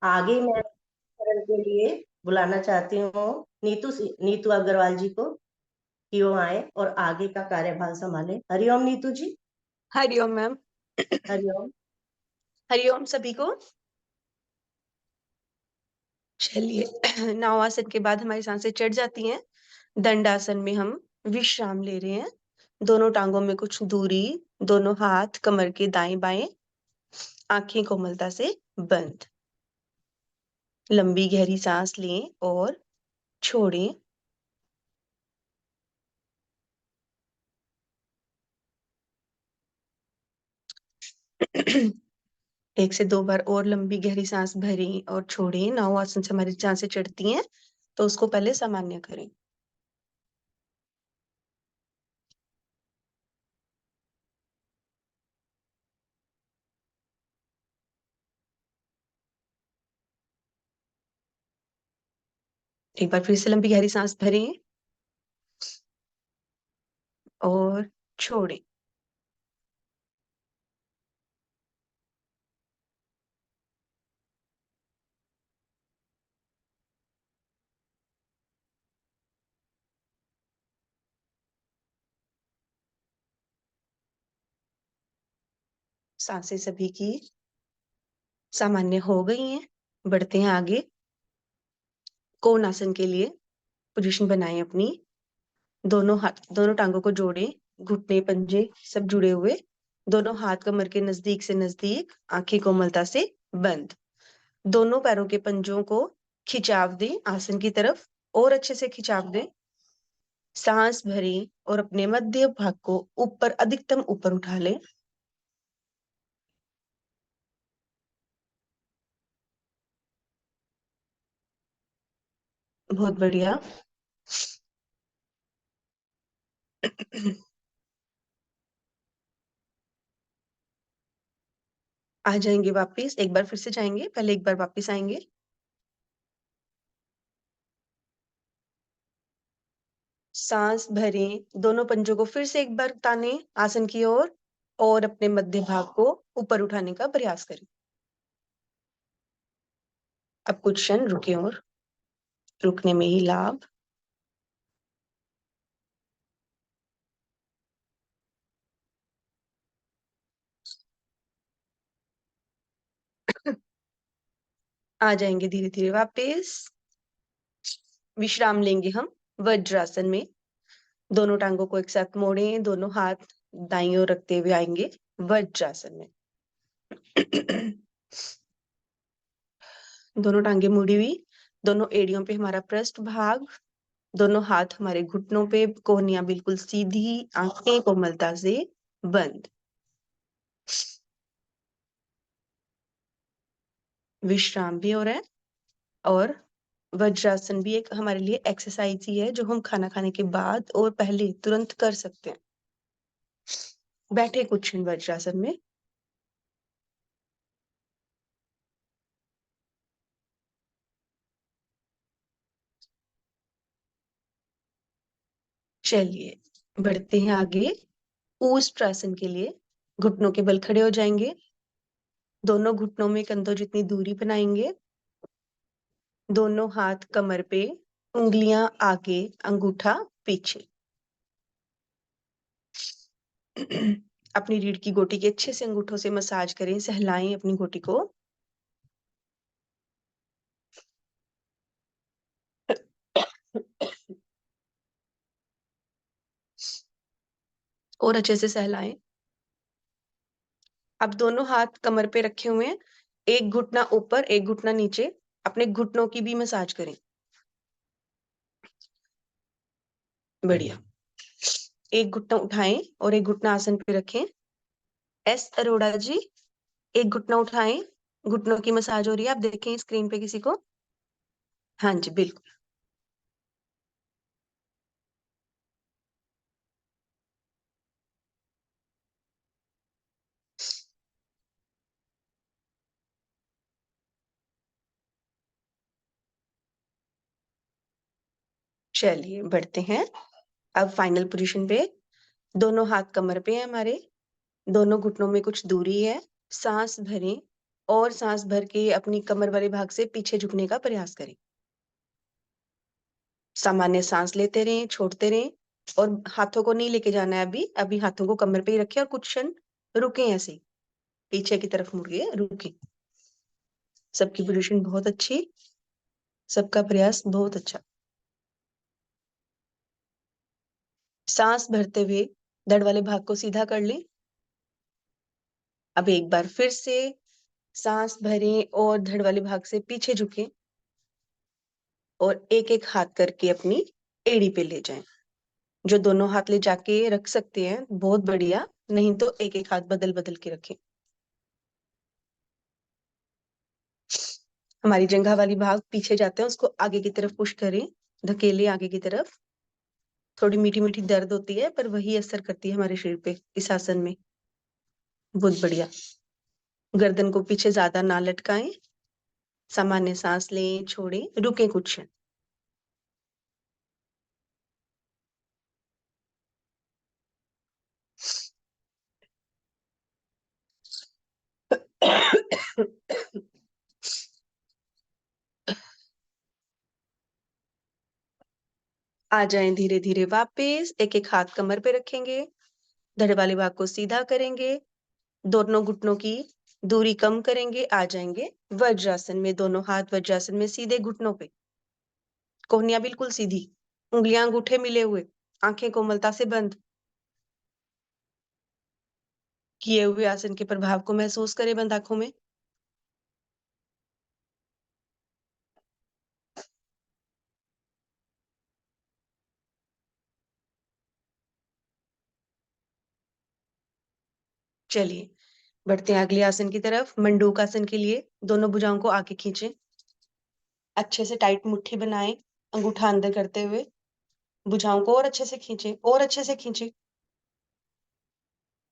आगे मैं करण के लिए बुलाना चाहती हूँ नीतू अग्रवाल जी को, कि वो आए और आगे का कार्यभार संभाले। हरिओम नीतू जी। हरिओम मैम। हरिओम। हरिओम सभी को। चलिए नवासन के बाद हमारी सांसें चढ़ जाती हैं। दंडासन में हम विश्राम ले रहे हैं। दोनों टांगों में कुछ दूरी, दोनों हाथ कमर के दाएं बाएं, आंखें कोमलता से बंद। लंबी गहरी सांस लें और छोड़ें। एक से दो बार और लंबी गहरी सांस भरें और छोड़ें। नवासन से हमारी सांसें चढ़ती हैं तो उसको पहले सामान्य करें। एक बार फिर से लंबी गहरी सांस भरें और छोड़ें। सांसें सभी की सामान्य हो गई हैं। बढ़ते हैं आगे। कोण आसन के लिए पोजीशन बनाएं अपनी। दोनों हाथ, दोनों टांगों को जोड़ें, घुटने पंजे सब जुड़े हुए। दोनों हाथ कमर के नजदीक से नजदीक, आंखें कोमलता से बंद। दोनों पैरों के पंजों को खिंचाव दें आसन की तरफ, और अच्छे से खिंचाव दें। सांस भरें और अपने मध्य भाग को ऊपर, अधिकतम ऊपर उठा लें। बहुत बढ़िया। आ जाएंगे वापस, एक बार फिर से जाएंगे, पहले एक बार वापस आएंगे। सांस भरें, दोनों पंजों को फिर से एक बार ताने आसन की ओर, और अपने मध्य भाग को ऊपर उठाने का प्रयास करें। अब कुछ क्षण रुके, और रुकने में ही लाभ। आ जाएंगे धीरे धीरे वापस। विश्राम लेंगे हम वज्रासन में। दोनों टांगों को एक साथ मोड़ें, दोनों हाथ दाईं ओर रखते हुए आएंगे वज्रासन में। दोनों टांगे मुड़ी हुई, दोनों एड़ियों पे हमारा पृष्ठ भाग, दोनों हाथ हमारे घुटनों पे, कोहनियां बिल्कुल सीधी, आंखें कोमलता से बंद। विश्राम भी हो रहा है, और वज्रासन भी एक हमारे लिए एक्सरसाइज ही है जो हम खाना खाने के बाद और पहले तुरंत कर सकते हैं। बैठे कुछ क्षण वज्रासन में। चलिए बढ़ते हैं आगे। ऊष्ट्रासन के लिए घुटनों के बल खड़े हो जाएंगे। दोनों घुटनों में कंधों जितनी दूरी बनाएंगे। दोनों हाथ कमर पे, उंगलियां आगे, अंगूठा पीछे। अपनी रीढ़ की गोटी के अच्छे से अंगूठों से मसाज करें, सहलाएं अपनी गोटी को। और अच्छे से सहलाएं। अब दोनों हाथ कमर पे रखे हुए हैं, एक घुटना ऊपर एक घुटना नीचे। अपने घुटनों की भी मसाज करें। बढ़िया। एक घुटना उठाएं और एक घुटना आसन पे रखें। एस अरोड़ा जी, एक घुटना उठाएं, घुटनों की मसाज हो रही है, आप देखें स्क्रीन पे किसी को। हाँ जी बिल्कुल। चलिए बढ़ते हैं अब फाइनल पोजीशन पे। दोनों हाथ कमर पे है हमारे, दोनों घुटनों में कुछ दूरी है। सांस भरें और सांस भर के अपनी कमर वाले भाग से पीछे झुकने का प्रयास करें। सामान्य सांस लेते रहें, छोड़ते रहें, और हाथों को नहीं लेके जाना है अभी। अभी हाथों को कमर पे ही रखें और कुछ क्षण रुके ऐसे ही, पीछे की तरफ मुड़ के रुके। सबकी पोजीशन बहुत अच्छी, सबका प्रयास बहुत अच्छा। सांस भरते हुए धड़ वाले भाग को सीधा कर लें। अब एक बार फिर से सांस भरें और धड़ वाले भाग से पीछे झुकें और एक एक हाथ करके अपनी एड़ी पे ले जाएं। जो दोनों हाथ ले जाके रख सकते हैं बहुत बढ़िया, नहीं तो एक एक हाथ बदल बदल के रखें। हमारी जंघा वाली भाग पीछे जाते हैं, उसको आगे की तरफ पुश करें, धकेले आगे की तरफ। थोड़ी मीठी मीठी दर्द होती है पर वही असर करती है हमारे शरीर पे इस आसन में। बहुत बढ़िया। गर्दन को पीछे ज्यादा ना लटकाएं, सामान्य सांस लें, छोड़ें, रुकें कुछ क्षण। आ जाएं धीरे धीरे वापस। एक एक हाथ कमर पे रखेंगे, धड़ वाले भाग को सीधा करेंगे, दोनों घुटनों की दूरी कम करेंगे, आ जाएंगे वज्रासन में। दोनों हाथ वज्रासन में सीधे घुटनों पे, कोहनियां बिल्कुल सीधी, उंगलियां अंगूठे मिले हुए, आंखें कोमलता से बंद। किए हुए आसन के प्रभाव को महसूस करें बंद आंखों में। चलिए बढ़ते हैं अगले आसन की तरफ। मंडूक आसन के लिए दोनों भुजाओं को आगे खींचें, अच्छे से टाइट मुट्ठी बनाएं, अंगूठा अंदर करते हुए भुजाओं को और अच्छे से खींचें, और अच्छे से खींचें।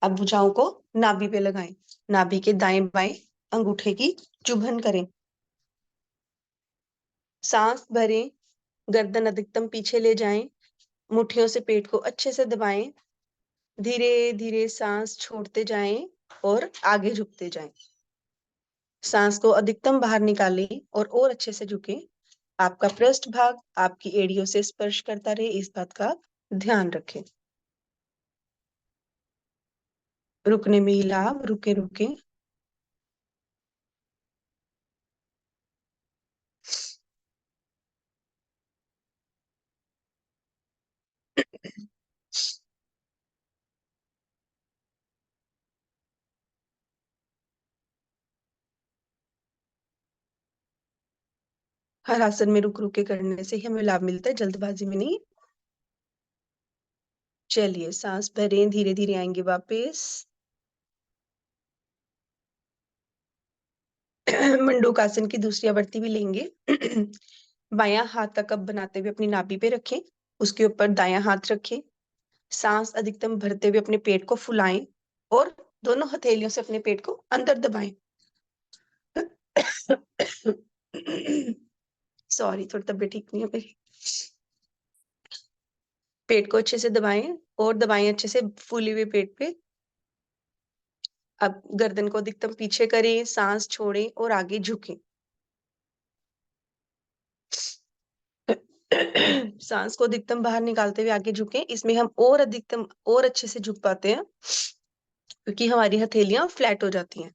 अब भुजाओं को नाभि पे लगाएं, नाभि के दाएं बाएं अंगूठे की चुभन करें। सांस भरें, गर्दन अधिकतम पीछे ले जाएं, मुट्ठियों से पेट को अच्छे से दबाएं, धीरे धीरे सांस छोड़ते जाएं और आगे झुकते जाएं। सांस को अधिकतम बाहर निकालें और अच्छे से झुकें। आपका पृष्ठ भाग आपकी एड़ियों से स्पर्श करता रहे, इस बात का ध्यान रखें। रुकने में ही लाभ, रुके रुके। हर आसन में रुक रुक के करने से ही हमें लाभ मिलता है, जल्दबाजी में नहीं। चलिए सांस भरें, धीरे धीरे आएंगे वापस। मंडूक आसन की दूसरी आवृत्ति भी लेंगे। बायां हाथ का कप बनाते हुए अपनी नाभि पे रखें, उसके ऊपर दायां हाथ रखें। सांस अधिकतम भरते हुए अपने पेट को फुलाएं और दोनों हथेलियों से अपने पेट को अंदर दबाएं। सॉरी, थोड़ी तबीयत ठीक नहीं है मेरी। पेट को अच्छे से दबाएं और दबाएं अच्छे से फूले हुए पेट पे। अब गर्दन को अधिकतम पीछे करें, सांस छोड़ें और आगे झुकें। सांस को अधिकतम बाहर निकालते हुए आगे झुकें। इसमें हम और अधिकतम और अच्छे से झुक पाते हैं क्योंकि हमारी हथेलियां फ्लैट हो जाती हैं।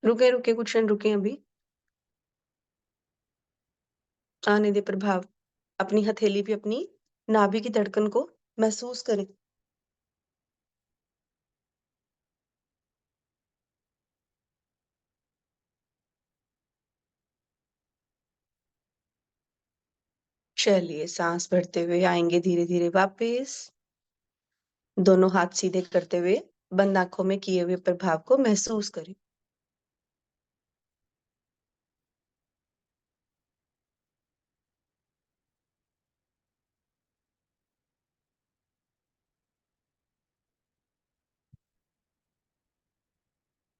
रुके रुके कुछ क्षण रुके अभी। आने दे प्रभाव, अपनी हथेली पे अपनी नाभि की धड़कन को महसूस करें। चलिए सांस भरते हुए आएंगे धीरे धीरे वापस। दोनों हाथ सीधे करते हुए बंद आंखों में किए हुए प्रभाव को महसूस करें।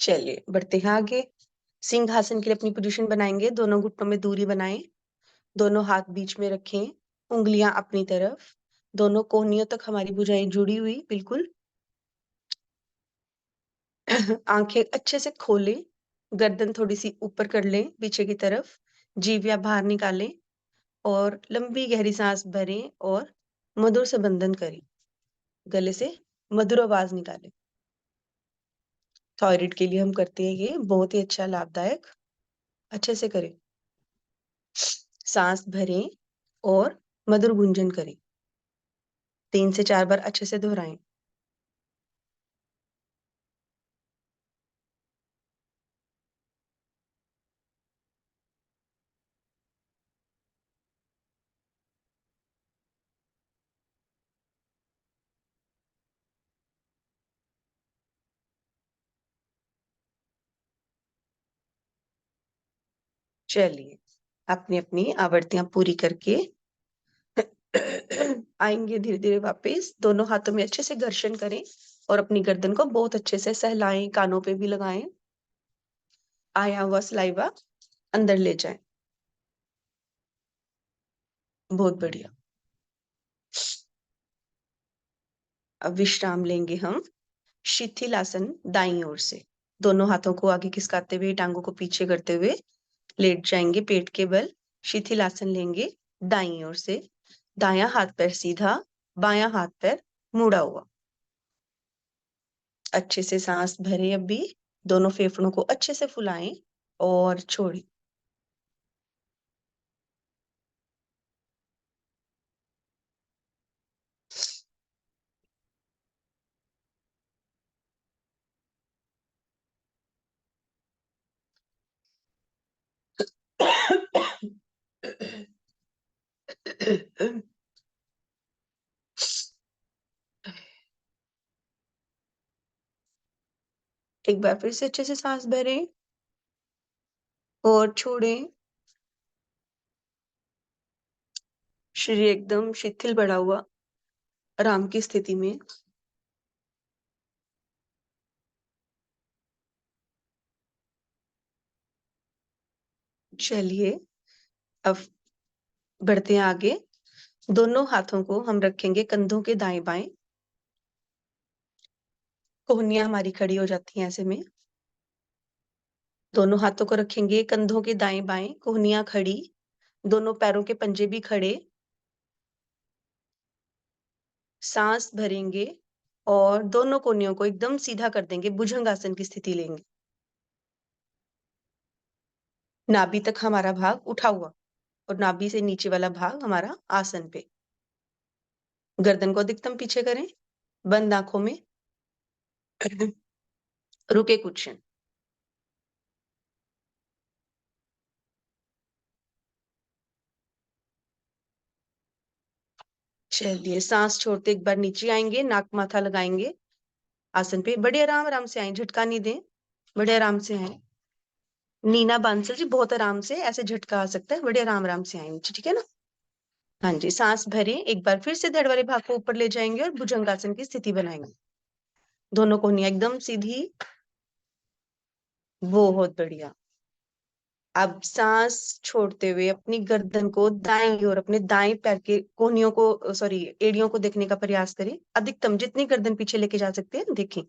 चलिए बढ़ते हैं आगे। सिंहासन के लिए अपनी पोजीशन बनाएंगे, दोनों घुटनों में दूरी बनाएं, दोनों हाथ बीच में रखें, उंगलियां अपनी तरफ, दोनों कोहनियों तक हमारी भुजाएं जुड़ी हुई बिल्कुल। आंखें अच्छे से खोलें, गर्दन थोड़ी सी ऊपर कर लें पीछे की तरफ, जीभ बाहर निकालें और लंबी गहरी सांस भरें और मधुर से बंधन करें, गले से मधुर आवाज निकालें। थायराइड के लिए हम करते हैं ये, बहुत ही अच्छा लाभदायक। अच्छे से करें, सांस भरें और मधुर गुंजन करें। 3 से 4 बार अच्छे से दोहराएं। चलिए, अपनी अपनी आवृत्तियां पूरी करके आएंगे धीरे धीरे वापस। दोनों हाथों में अच्छे से घर्षण करें और अपनी गर्दन को बहुत अच्छे से सहलाएं, कानों पे भी लगाएं। आया हुआ सलाइवा अंदर ले जाएं। बहुत बढ़िया। अब विश्राम लेंगे हम। शिथिलासन दाईं ओर से, दोनों हाथों को आगे खिसकाते हुए, टांगों को पीछे करते हुए लेट जाएंगे पेट के बल। शिथिलासन लेंगे दाईं ओर से, दायां हाथ पैर सीधा, बायां हाथ पैर मुड़ा हुआ। अच्छे से सांस भरें। अब भी दोनों फेफड़ों को अच्छे से फुलाएं और छोड़ें। एक बार फिर से अच्छे से सांस भरें और छोड़ें। शरीर एकदम शिथिल पड़ा हुआ, आराम की स्थिति में। चलिए, अब बढ़ते हैं आगे। दोनों हाथों को हम रखेंगे कंधों के दाएं बाएं। कोहनियां हमारी खड़ी हो जाती हैं ऐसे में। दोनों हाथों को रखेंगे कंधों के दाएं बाएं, कोहनियां खड़ी, दोनों पैरों के पंजे भी खड़े। सांस भरेंगे और दोनों कोहनियों को एकदम सीधा कर देंगे, भुजंगासन की स्थिति लेंगे। नाभि तक हमारा भाग उठा हुआ और नाभि से नीचे वाला भाग हमारा आसन पे। गर्दन को अधिकतम पीछे करें, बंद आंखों में रुके कुछ क्षण। चलिए, सांस छोड़ते एक बार नीचे आएंगे, नाक माथा लगाएंगे आसन पे। बड़े आराम आराम से आए, झटका नहीं दें, बड़े आराम से आए। नीना बांसल जी, बहुत आराम से ऐसे झटका आ सकता है, बड़े आराम आराम से आए नीचे, ठीक है ना। हाँ जी, सांस भरें, एक बार फिर से धड़ वाले भाग को ऊपर ले जाएंगे और भुजंगासन की स्थिति बनाएंगे। दोनों कोहनियां एकदम सीधी। बहुत बढ़िया। अब सांस छोड़ते हुए अपनी गर्दन को दाईं ओर, अपने दाएं पैर के कोहनियों को, सॉरी, एड़ियों को देखने का प्रयास करें। अधिकतम जितनी गर्दन पीछे लेके जा सकते हैं देखें।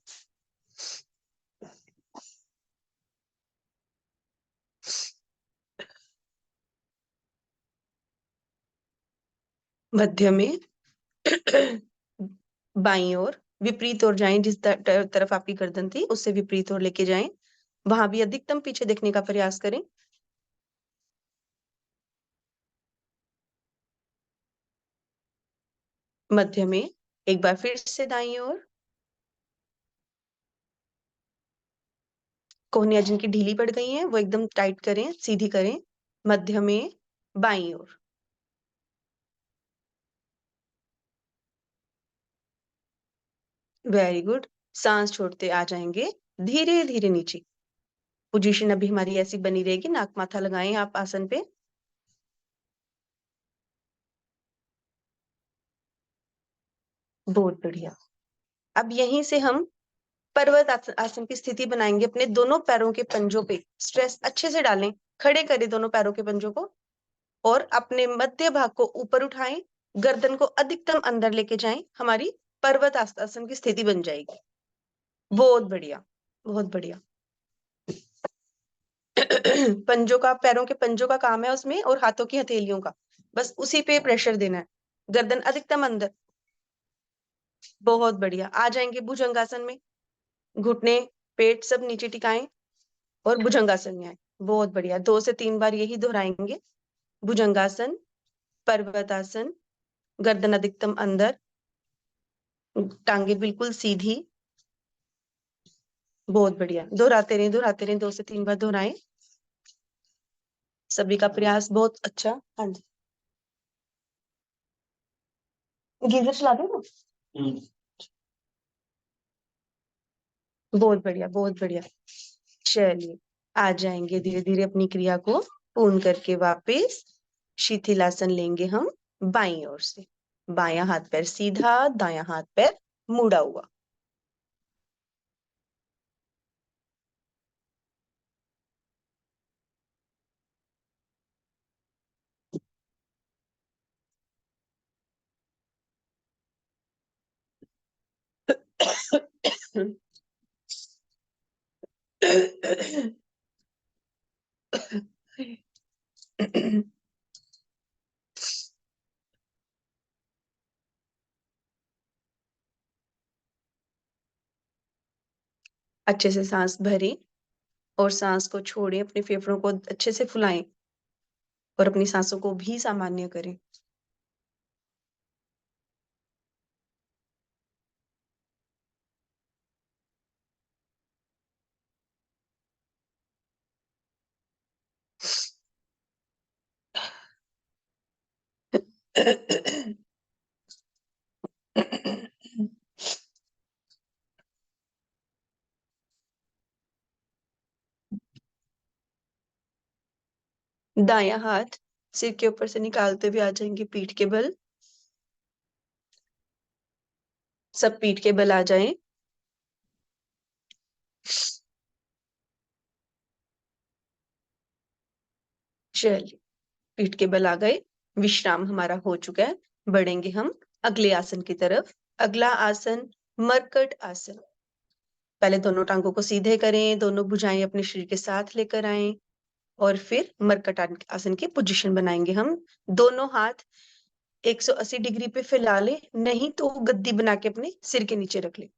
मध्य में बाईं ओर, विपरीत ओर जाएं, जिस तरफ आपकी गर्दन थी उससे विपरीत ओर लेके जाएं। वहां भी अधिकतम पीछे देखने का प्रयास करें। मध्य में एक बार फिर से दाईं ओर। कोहनियां जिनकी ढीली पड़ गई हैं वो एकदम टाइट करें, सीधी करें। मध्य में बाईं ओर। Very good. सांस छोड़ते आ जाएंगे धीरे धीरे नीचे। पोजीशन अभी हमारी ऐसी बनी रहेगी, नाक माथा लगाएं आप आसन पे। बहुत बढ़िया। अब यहीं से हम पर्वत आसन की स्थिति बनाएंगे। अपने दोनों पैरों के पंजों पे स्ट्रेस अच्छे से डालें, खड़े करें दोनों पैरों के पंजों को और अपने मध्य भाग को ऊपर उठाएं, गर्दन को अधिकतम अंदर लेके जाएं। हमारी पर्वत आसन की स्थिति बन जाएगी। बहुत बढ़िया, बहुत बढ़िया। पंजों का, पैरों के पंजों का काम है उसमें, और हाथों की हथेलियों का, बस उसी पे प्रेशर देना है। गर्दन अधिकतम अंदर। बहुत बढ़िया। आ जाएंगे भुजंगासन में, घुटने पेट सब नीचे टिकाएं और भुजंगासन में आए। बहुत बढ़िया, 2 से 3 बार यही दोहराएंगे। भुजंगासन, पर्वतासन, गर्दन अधिकतम अंदर, टांगे बिल्कुल सीधी। बहुत बढ़िया, दोहराते रहें, 2 से 3 बार दोहराएं। सभी का प्रयास बहुत अच्छा। हाँ जी, गीजर चला दो ना। बहुत बढ़िया, बहुत बढ़िया। चलिए, आ जाएंगे धीरे धीरे अपनी क्रिया को पूर्ण करके वापस। शिथिलासन लेंगे हम बाईं ओर से। बायां हाथ पैर सीधा, दायां हाथ पैर मुड़ा हुआ। अच्छे से सांस भरें और सांस को छोड़ें, अपने फेफड़ों को अच्छे से फुलाएं और अपनी सांसों को भी सामान्य करें। दायां हाथ सिर के ऊपर से निकालते हुए आ जाएंगे पीठ के बल। सब पीठ के बल आ जाएं। चलिए, पीठ के बल आ गए, विश्राम हमारा हो चुका है। बढ़ेंगे हम अगले आसन की तरफ। अगला आसन मरकट आसन। पहले दोनों टांगों को सीधे करें, दोनों भुजाएं अपने शरीर के साथ लेकर आएं और फिर मरकट आसन की पोजीशन बनाएंगे हम। दोनों हाथ 180 डिग्री पे फैला ले, नहीं तो गद्दी बना के अपने सिर के नीचे रख ले।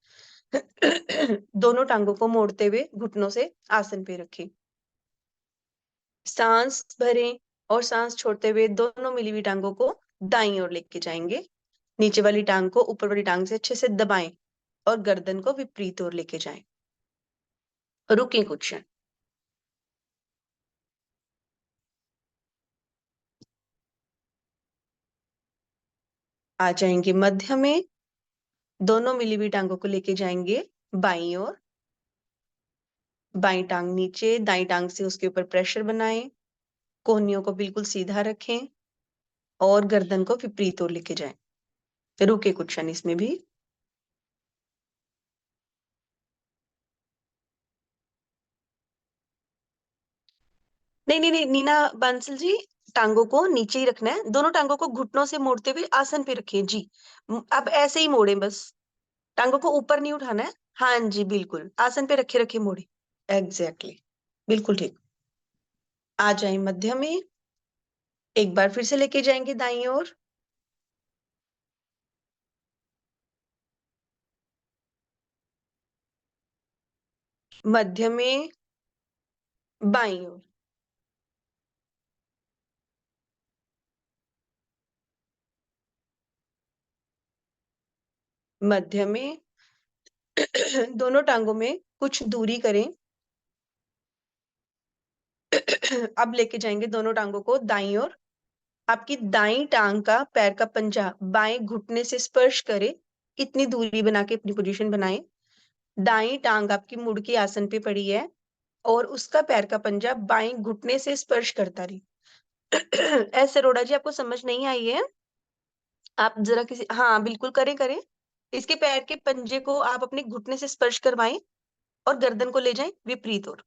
दोनों टांगों को मोड़ते हुए घुटनों से आसन पे रखें। सांस भरें और सांस छोड़ते हुए दोनों मिली हुई टांगों को दाईं ओर लेके जाएंगे। नीचे वाली टांग को ऊपर वाली टांग से अच्छे से दबाएं और गर्दन को विपरीत ओर लेके जाएं। रुकें कुछ क्षण। आ जाएंगे मध्य में, दोनों मिली हुई टांगों को लेके जाएंगे बाईं ओर। बाईं टांग नीचे, दाईं टांग से उसके ऊपर प्रेशर बनाएं, कोहनियों को बिल्कुल सीधा रखें और गर्दन को विपरीत ओर लेके जाएं। रुके कुछ क्षण इसमें भी। नहीं नहीं नहीं नीना बांसल जी, टांगों को नीचे ही रखना है। दोनों टांगों को घुटनों से मोड़ते हुए आसन पे रखें जी। अब ऐसे ही मोड़े बस, टांगों को ऊपर नहीं उठाना है। हाँ जी, बिल्कुल आसन पे रखे रखे मोड़े। एग्जैक्टली, बिल्कुल ठीक। आ जाए मध्य में, एक बार फिर से लेके जाएंगे दाईं ओर। मध्य में, बाईं ओर। मध्य में। दोनों टांगों में कुछ दूरी करें। अब लेके जाएंगे दोनों टांगों को दाईं ओर। आपकी दाईं टांग का पैर का पंजा बाएं घुटने से स्पर्श करे, इतनी दूरी बना के अपनी पोजीशन बनाएं। दाईं टांग आपकी मुड़ के आसन पे पड़ी है और उसका पैर का पंजा बाएं घुटने से स्पर्श करता रही। ऐसे रोड़ा जी, आपको समझ नहीं आई है? आप जरा किसी, हाँ बिल्कुल करें करें। इसके पैर के पंजे को आप अपने घुटने से स्पर्श करवाएं और गर्दन को ले जाएं विपरीत ओर।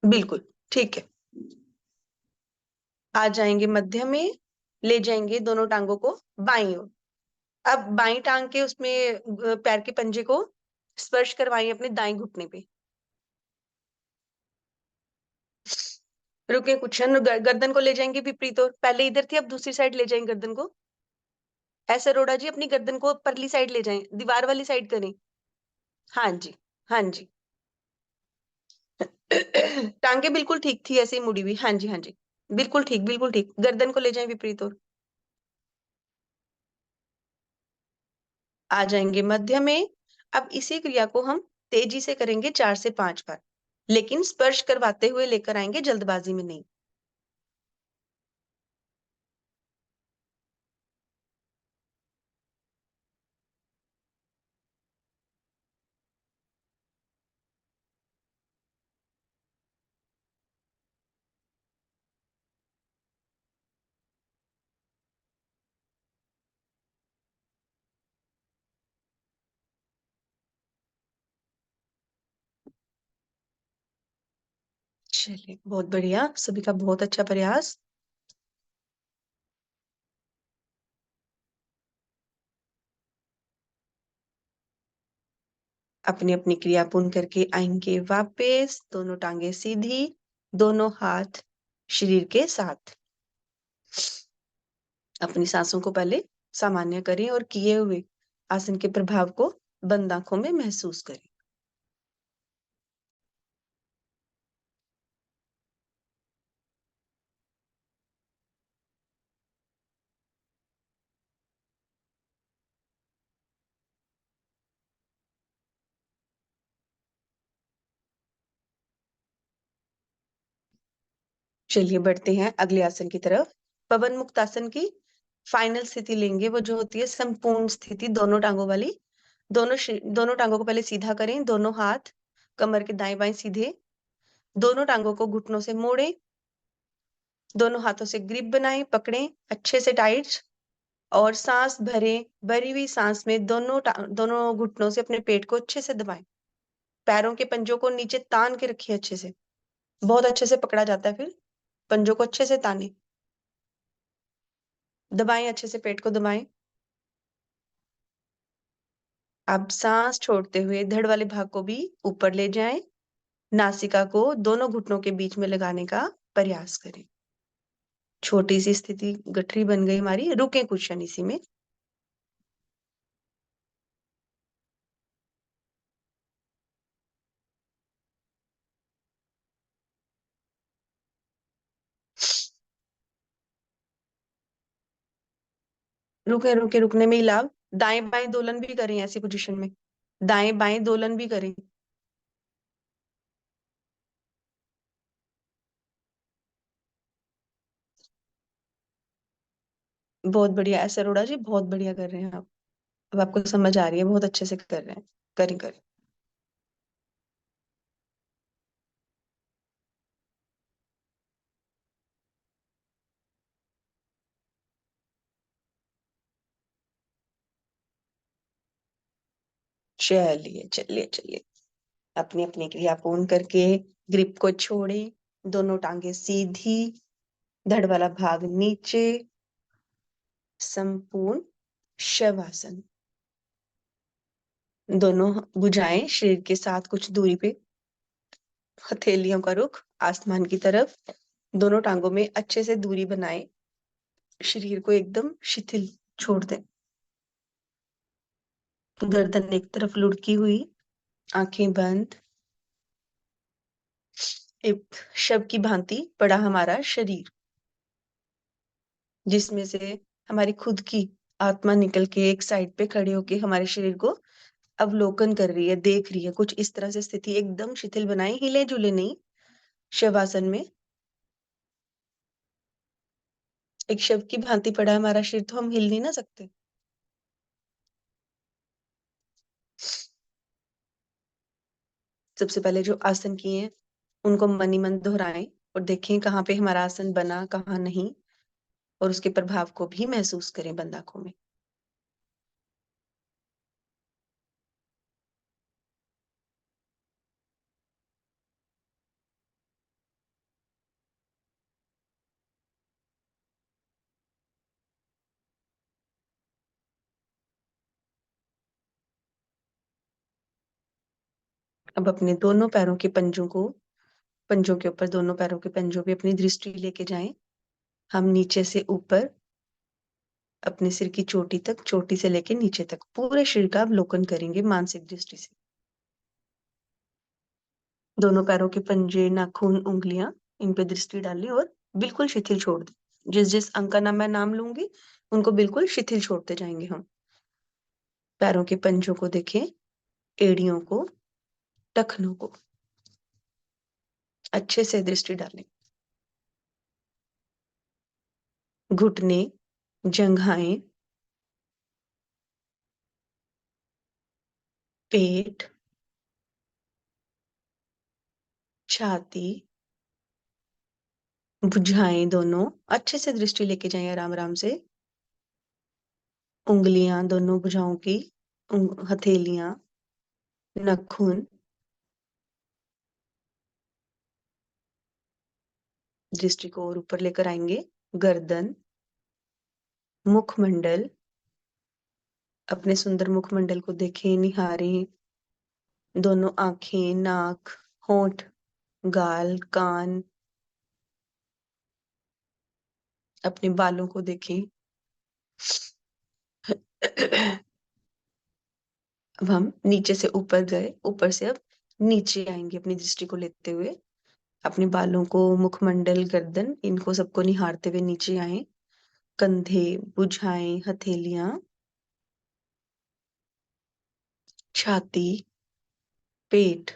बिल्कुल ठीक है। आ जाएंगे मध्य में, ले जाएंगे दोनों टांगों को बाईं ओर। अब बाईं टांग के उसमें पैर के पंजे को स्पर्श करवाइए अपने दाएं घुटने पे। रुके कुछ क्षण, गर्दन को ले जाएंगे विपरीत ओर। पहले इधर थी, अब दूसरी साइड ले जाएंगे गर्दन को। ऐसे अरोड़ा जी अपनी गर्दन को परली साइड ले जाएं, दीवार वाली साइड करें। हाँ जी, हाँ जी। टांगे बिल्कुल ठीक थी, ऐसे ही मुड़ी हुई। हाँ जी, हाँ जी, बिल्कुल ठीक, बिल्कुल ठीक। गर्दन को ले जाएं विपरीत ओर। आ जाएंगे मध्य में। अब इसी क्रिया को हम तेजी से करेंगे 4 से 5 बार, लेकिन स्पर्श करवाते हुए लेकर आएंगे, जल्दबाजी में नहीं। चलिए, बहुत बढ़िया, सभी का बहुत अच्छा प्रयास। अपनी अपनी क्रिया पूर्ण करके आएंगे वापस, दोनों टांगे सीधी, दोनों हाथ शरीर के साथ। अपनी सांसों को पहले सामान्य करें और किए हुए आसन के प्रभाव को बंद आंखों में महसूस करें। चलिए बढ़ते हैं अगले आसन की तरफ। पवन मुक्त आसन की फाइनल स्थिति लेंगे, वो जो होती है संपूर्ण स्थिति, दोनों टांगों वाली। दोनों टांगों को पहले सीधा करें, दोनों हाथ कमर के दाएं बाएं सीधे, दोनों टांगों को घुटनों से मोड़ें, दोनों हाथों से ग्रिप बनाएं, पकड़ें अच्छे से टाइट, और सांस भरें। भरी हुई सांस में दोनों घुटनों से अपने पेट को अच्छे से दबाएं। पैरों के पंजों को नीचे तान के रखिए अच्छे से, बहुत अच्छे से पकड़ा जाता है फिर। पंजों को अच्छे से ताने, दबाएं, अच्छे से पेट को दबाएं। अब सांस छोड़ते हुए धड़ वाले भाग को भी ऊपर ले जाएं। नासिका को दोनों घुटनों के बीच में लगाने का प्रयास करें। छोटी सी स्थिति गठरी बन गई हमारी, रुके कुछ क्षण इसी में। रुके रुके, रुकने में ही लाभ। दाएं बाएं दोलन भी करें ऐसी पोजीशन में, दाएं बाएं दोलन भी करें। बहुत बढ़िया, ऐसे अरोड़ा जी बहुत बढ़िया कर रहे हैं आप। अब आपको समझ आ रही है, बहुत अच्छे से कर रहे हैं। करें करें। चलिए चलिए चलिए, अपनी अपनी क्रिया पूर्ण करके ग्रिप को छोड़े, दोनों टांगे सीधी, धड़ वाला भाग नीचे, संपूर्ण शवासन। दोनों भुजाएं शरीर के साथ कुछ दूरी पे, हथेलियों का रुख आसमान की तरफ। दोनों टांगों में अच्छे से दूरी बनाए, शरीर को एकदम शिथिल छोड़ दें। गर्दन एक तरफ लुढ़की हुई, आंखें बंद। एक शव की भांति पड़ा हमारा शरीर, जिसमें से हमारी खुद की आत्मा निकल के एक साइड पे खड़े होके हमारे शरीर को अवलोकन कर रही है, देख रही है। कुछ इस तरह से स्थिति एकदम शिथिल बनाए, हिले जुले नहीं। शवासन में एक शव की भांति पड़ा है हमारा शरीर, तो हम हिल नहीं ना सकते। सबसे पहले जो आसन किए हैं उनको मनी मन दोहराएं और देखें कहाँ पे हमारा आसन बना, कहाँ नहीं। और उसके प्रभाव को भी महसूस करें बंद आंखों में। अब अपने दोनों पैरों के पंजों के ऊपर, दोनों पैरों के पंजों पे अपनी दृष्टि लेके जाएं। हम नीचे से ऊपर अपने सिर की चोटी तक, चोटी से लेके नीचे तक पूरे शरीर का अवलोकन करेंगे मानसिक दृष्टि से। दोनों पैरों के पंजे, नाखून, उंगलियां, इन पे दृष्टि डालें और बिल्कुल शिथिल छोड़ दें। जिस जिस अंग का नाम मैं नाम लूंगी उनको बिल्कुल शिथिल छोड़ते जाएंगे हम। पैरों के पंजों को देखें, एड़ियों को, टखनों को अच्छे से दृष्टि डालें। घुटने, जंघाएं, पेट, छाती, भुजाएं दोनों अच्छे से दृष्टि लेके जाएं आराम आराम से। उंगलियां, दोनों भुजाओं की हथेलियां, नाखून, दृष्टि को और ऊपर लेकर आएंगे। गर्दन, मुखमंडल, अपने सुंदर मुखमंडल को देखें, निहारें। दोनों आंखें, नाक, होंठ, गाल, कान, अपने बालों को देखें। अब हम नीचे से ऊपर गए, ऊपर से अब नीचे आएंगे अपनी दृष्टि को लेते हुए। अपने बालों को, मुखमंडल, गर्दन, इनको सबको निहारते हुए नीचे आए। कंधे, भुजाएं, हथेलियां, छाती, पेट,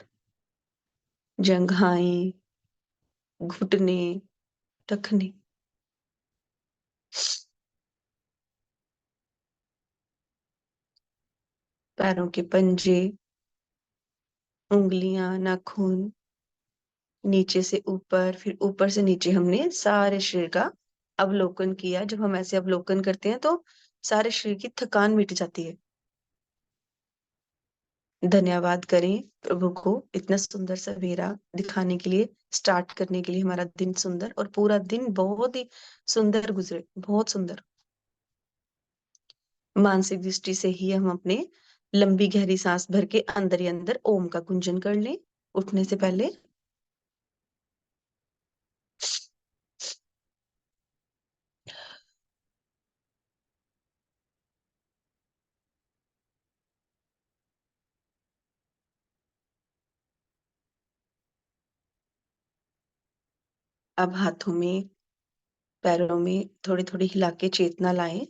जंघाएं, घुटने, टखने, पैरों के पंजे, उंगलियां, नाखून, नीचे से ऊपर, फिर ऊपर से नीचे हमने सारे शरीर का अवलोकन किया। जब हम ऐसे अवलोकन करते हैं तो सारे शरीर की थकान मिट जाती है। धन्यवाद करें प्रभु को इतना सुंदर सवेरा दिखाने के लिए, स्टार्ट करने के लिए। हमारा दिन सुंदर और पूरा दिन बहुत ही सुंदर गुजरे, बहुत सुंदर। मानसिक दृष्टि से ही हम अपने लंबी गहरी सांस भर के अंदर ही अंदर ओम का गुंजन कर लें उठने से पहले। अब हाथों में, पैरों में थोड़ी थोड़ी हिला के चेतना लाएं।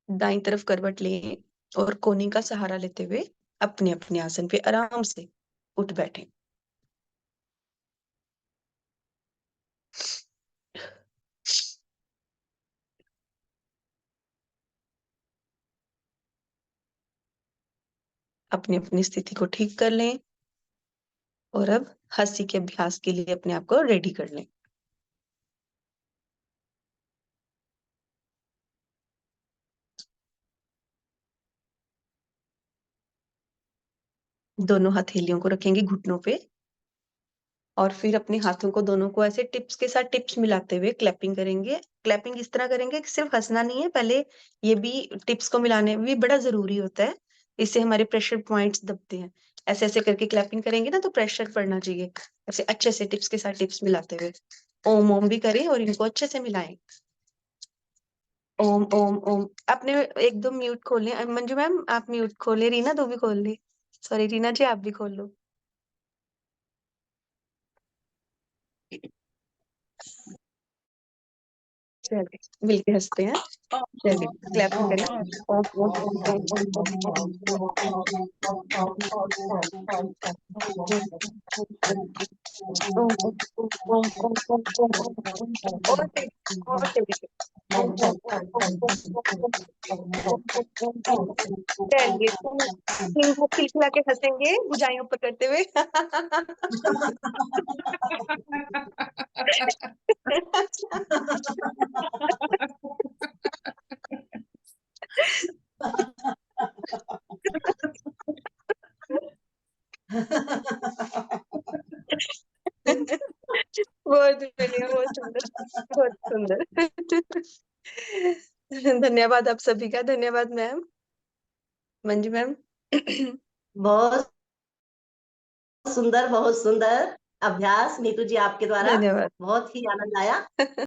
दाईं तरफ करवट लें और कोहनी का सहारा लेते हुए अपने अपने आसन पे आराम से उठ बैठें। अपनी अपनी स्थिति को ठीक कर लें और अब हंसी के अभ्यास के लिए अपने आप को रेडी कर लें। दोनों हथेलियों को रखेंगे घुटनों पे और फिर अपने हाथों को दोनों को ऐसे टिप्स के साथ टिप्स मिलाते हुए क्लैपिंग करेंगे। क्लैपिंग इस तरह करेंगे कि सिर्फ हंसना नहीं है, पहले ये भी टिप्स को मिलाने में भी बड़ा जरूरी होता है। इससे हमारे प्रेशर पॉइंट्स दबते हैं। ऐसे ऐसे करके क्लैपिंग करेंगे ना तो प्रेशर पड़ना चाहिए। ऐसे अच्छे से टिप्स के साथ टिप्स मिलाते हुए ओम ओम भी करें और इनको अच्छे से मिलाएं। ओम ओम ओम। आपने एक दो म्यूट खोले, मंजू मैम आप म्यूट खोले, रीना दो भी खोल ले। सॉरी रीना जी आप भी खोल लो। चलिए मिलके हंसते हैं। चलिए क्लैपिंग करें। ओम ओम ओम ओम ओम ओम ओम ओम ओम ओम ओम ओम ओम ओम। और तेज, और तेज। चलिए, 3 बार खिलखिला के हँसेंगे, भुजाएँ ऊपर करते हुए। बहुत बढ़िया, बहुत सुंदर, बहुत सुंदर। धन्यवाद आप सभी का, धन्यवाद मैम, मंजू मैम। बहुत सुंदर अभ्यास नीतू जी आपके द्वारा। धन्यवाद। बहुत ही आनंद आया।